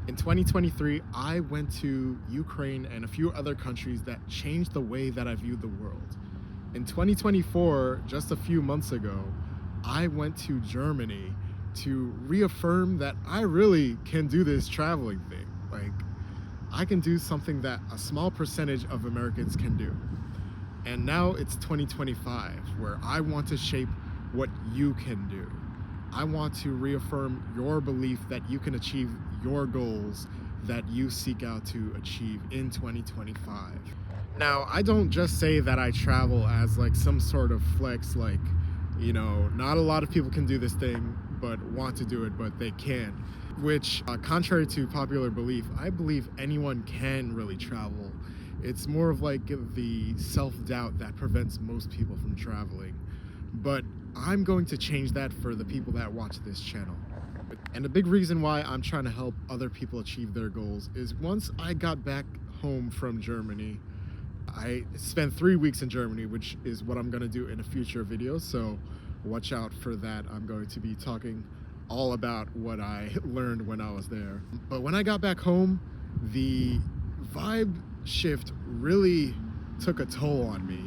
In 2023, I went to Ukraine and a few other countries that changed the way that I viewed the world. In 2024, just a few months ago, I went to Germany to reaffirm that I really can do this traveling thing. Like, I can do something that a small percentage of Americans can do. And now it's 2025, where I want to shape what you can do. I want to reaffirm your belief that you can achieve your goals that you seek out to achieve in 2025. Now, I don't just say that I travel as like some sort of flex, like, not a lot of people can do this thing, but want to do it, but they can't. Which, contrary to popular belief, I believe anyone can really travel. It's more of like the self-doubt that prevents most people from traveling. But I'm going to change that for the people that watch this channel. And a big reason why I'm trying to help other people achieve their goals is once I got back home from Germany, I spent 3 weeks in Germany, which is what I'm going to do in a future video. So watch out for that. I'm going to be talking all about what I learned when I was there. But when I got back home, the vibe shift really took a toll on me,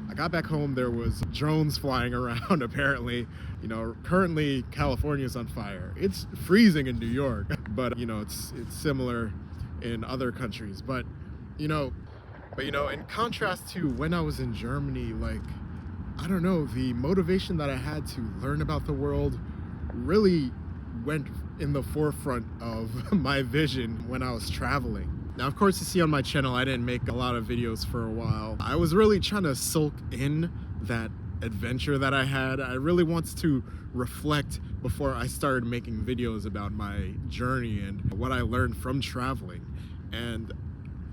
I got back home, there was drones flying around apparently. Currently California's on fire. It's freezing in New York, but it's similar in other countries. But in contrast to when I was in Germany, like, I don't know, the motivation that I had to learn about the world really went in the forefront of my vision when I was traveling. Now, of course, you see on my channel, I didn't make a lot of videos for a while. I was really trying to soak in that adventure that I had. I really wanted to reflect before I started making videos about my journey and what I learned from traveling. And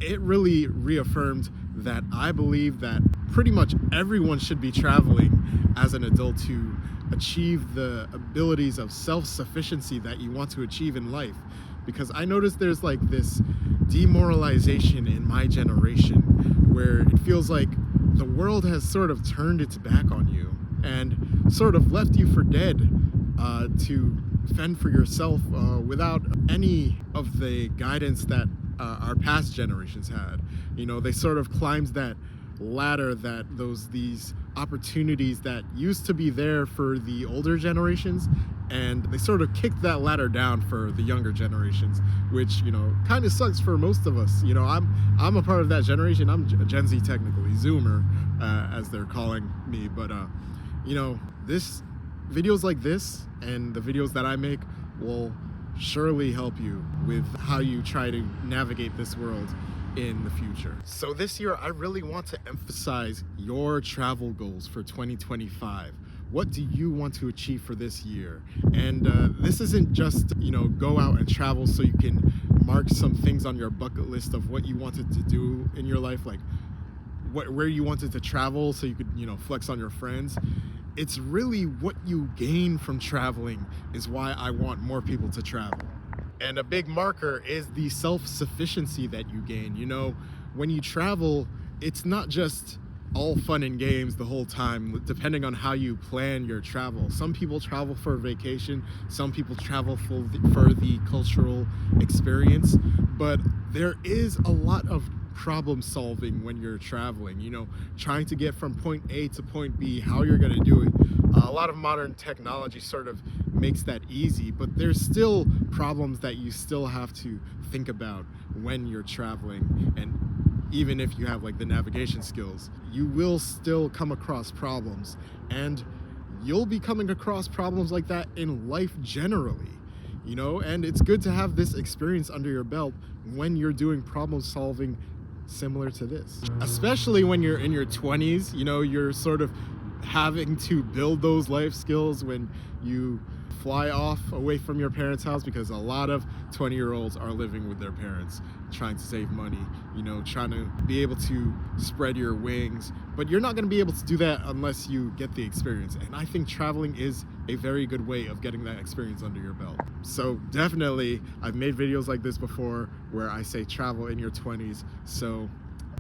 it really reaffirmed that I believe that pretty much everyone should be traveling as an adult to achieve the abilities of self-sufficiency that you want to achieve in life. Because I noticed there's like this demoralization in my generation where it feels like the world has sort of turned its back on you and sort of left you for dead to fend for yourself without any of the guidance that our past generations had. They sort of climbed that ladder that these opportunities that used to be there for the older generations, and they sort of kicked that ladder down for the younger generations, which kind of sucks for most of us. I'm a part of that generation. I'm a Gen Z, technically Zoomer, as they're calling me. But this videos like this and the videos that I make will surely help you with how you try to navigate this world in the future. So this year, I really want to emphasize your travel goals for 2025. What do you want to achieve for this year? And this isn't just, go out and travel so you can mark some things on your bucket list of what you wanted to do in your life, like where you wanted to travel so you could, flex on your friends. It's really what you gain from traveling is why I want more people to travel. And a big marker is the self-sufficiency that you gain. When you travel, it's not just all fun and games the whole time, depending on how you plan your travel. Some people travel for vacation, some people travel for the cultural experience, but there is a lot of problem solving when you're traveling, trying to get from point A to point B, how you're going to do it. A lot of modern technology sort of makes that easy, but there's still problems that you still have to think about when you're traveling. And even if you have like the navigation skills, you will still come across problems, and you'll be coming across problems like that in life generally. And it's good to have this experience under your belt when you're doing problem solving similar to this, especially when you're in your 20s. You're sort of having to build those life skills when you fly off away from your parents' house, because a lot of 20-year-olds are living with their parents, trying to save money, trying to be able to spread your wings. But you're not going to be able to do that unless you get the experience. And I think traveling is a very good way of getting that experience under your belt. So definitely, I've made videos like this before where I say travel in your 20s. So,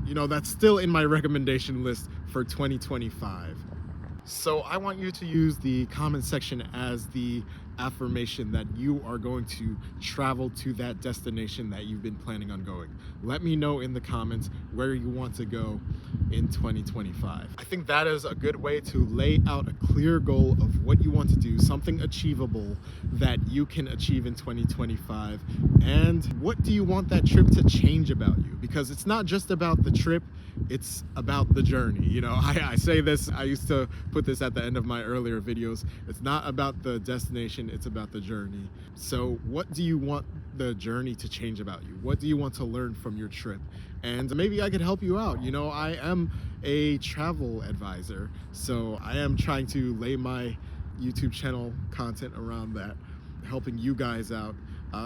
that's still in my recommendation list for 2025. So I want you to use the comment section as the affirmation that you are going to travel to that destination that you've been planning on going. Let me know in the comments where you want to go in 2025. I think that is a good way to lay out a clear goal of what you want to do, something achievable that you can achieve in 2025. And what do you want that trip to change about you? Because it's not just about the trip, it's about the journey. You know, I say this, I used to put this at the end of my earlier videos. It's not about the destination, it's about the journey. So what do you want the journey to change about you? What do you want to learn from your trip? And maybe I could help you out. You know, I am a travel advisor, so I am trying to lay my YouTube channel content around that, helping you guys out.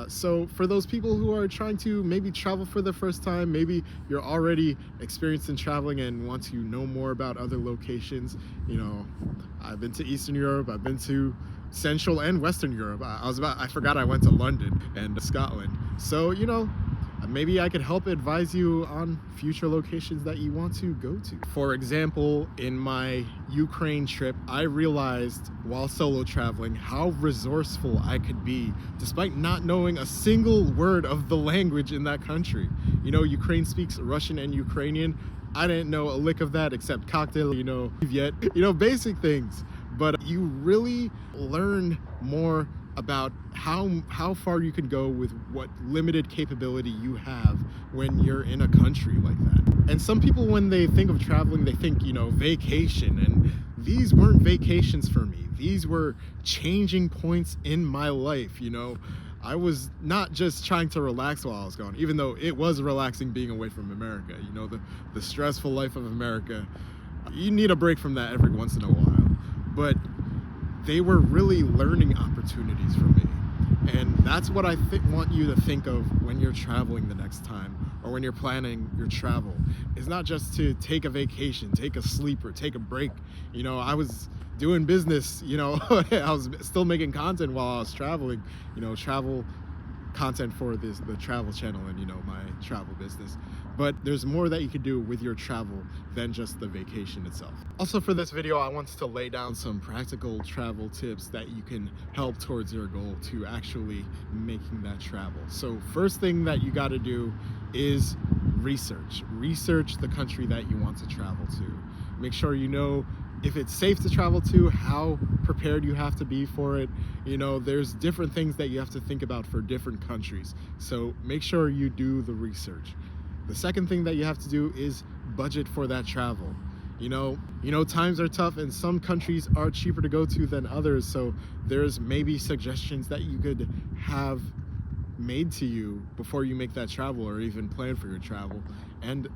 So for those people who are trying to maybe travel for the first time, maybe you're already experienced in traveling and want to know more about other locations, you know, I've been to Eastern Europe, I've been to Central and Western Europe. I forgot I went to London and Scotland. So, you know, maybe I could help advise you on future locations that you want to go to. For example, in my Ukraine trip, I realized while solo traveling how resourceful I could be despite not knowing a single word of the language in that country. You know, Ukraine speaks Russian and Ukrainian. I didn't know a lick of that except cocktail, you know, yet, you know, basic things. But you really learn more about how far you can go with what limited capability you have when you're in a country like that. And some people, when they think of traveling, they think, you know, vacation, and these weren't vacations for me. These were changing points in my life. You know, I was not just trying to relax while I was gone, even though it was relaxing being away from America. You know, the stressful life of America, you need a break from that every once in a while. But they were really learning opportunities for me. And that's what I want you to think of when you're traveling the next time, or when you're planning your travel. It's not just to take a vacation, take a sleeper, take a break. You know, I was doing business, you know, I was still making content while I was traveling, you know, travel content for the travel channel and, you know, my travel business. But there's more that you can do with your travel than just the vacation itself. Also, for this video, I wanted to lay down some practical travel tips that you can help towards your goal to actually making that travel. So first thing that you got to do is research the country that you want to travel to. Make sure you know if it's safe to travel to, how prepared you have to be for it. You know, there's different things that you have to think about for different countries. So make sure you do the research. The second thing that you have to do is budget for that travel. You know, times are tough and some countries are cheaper to go to than others. So there's maybe suggestions that you could have made to you before you make that travel or even plan for your travel. And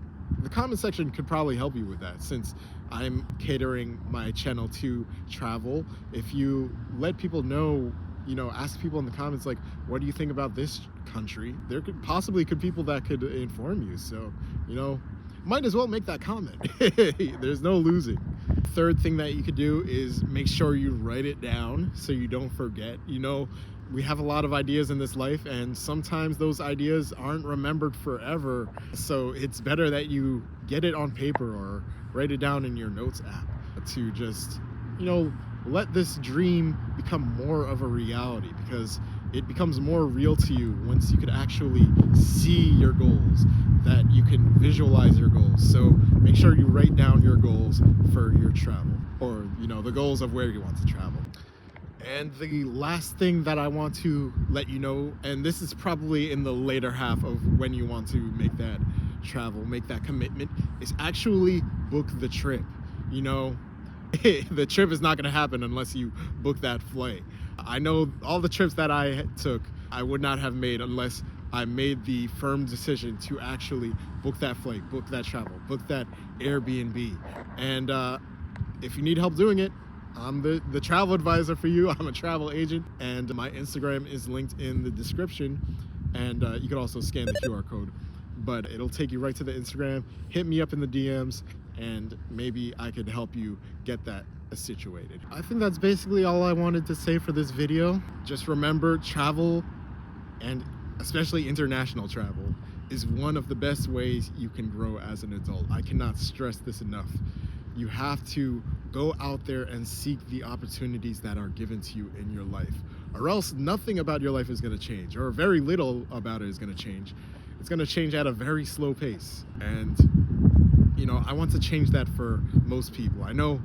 the comment section could probably help you with that, since I'm catering my channel to travel. If you let people know, you know, ask people in the comments, like, what do you think about this country? There could possibly people that could inform you. So, you know, might as well make that comment. There's no losing. Third thing that you could do is make sure you write it down so you don't forget. You know, we have a lot of ideas in this life, and sometimes those ideas aren't remembered forever. So it's better that you get it on paper or write it down in your notes app to just, you know, let this dream become more of a reality, because it becomes more real to you once you can actually see your goals, that you can visualize your goals. So make sure you write down your goals for your travel, or, you know, the goals of where you want to travel. And the last thing that I want to let you know, and this is probably in the later half of when you want to make that travel, make that commitment, is actually book the trip. You know, the trip is not going to happen unless you book that flight. I know all the trips that I took, I would not have made unless I made the firm decision to actually book that flight, book that travel, book that Airbnb. And if you need help doing it, I'm the travel advisor for you. I'm a travel agent, and my Instagram is linked in the description, and you can also scan the QR code, but it'll take you right to the Instagram. Hit me up in the DMs, and maybe I could help you get that situated. I think that's basically all I wanted to say for this video. Just remember, travel, and especially international travel, is one of the best ways you can grow as an adult. I cannot stress this enough. You have to go out there and seek the opportunities that are given to you in your life. or else nothing about your life is going to change, or very little about it is going to change. It's going to change at a very slow pace. And, I want to change that for most people. I know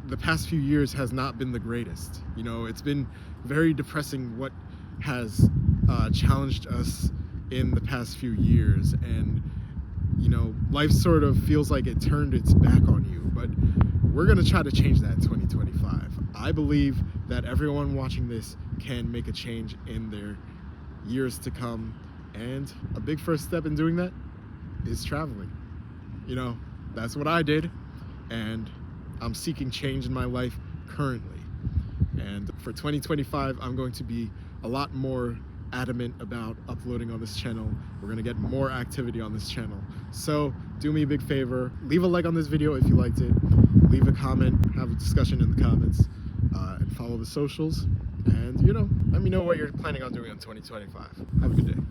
the past few years has not been the greatest. It's been very depressing what has challenged us in the past few years. And, life sort of feels like it turned its back on you. But we're going to try to change that in 2025. I believe that everyone watching this can make a change in their years to come. And a big first step in doing that is traveling. That's what I did. And I'm seeking change in my life currently. And for 2025, I'm going to be a lot more adamant about uploading on this channel. We're going to get more activity on this channel. So do me a big favor, leave a like on this video if you liked it, leave a comment, have a discussion in the comments, and follow the socials. And, let me know what you're planning on doing in 2025. Have a good day.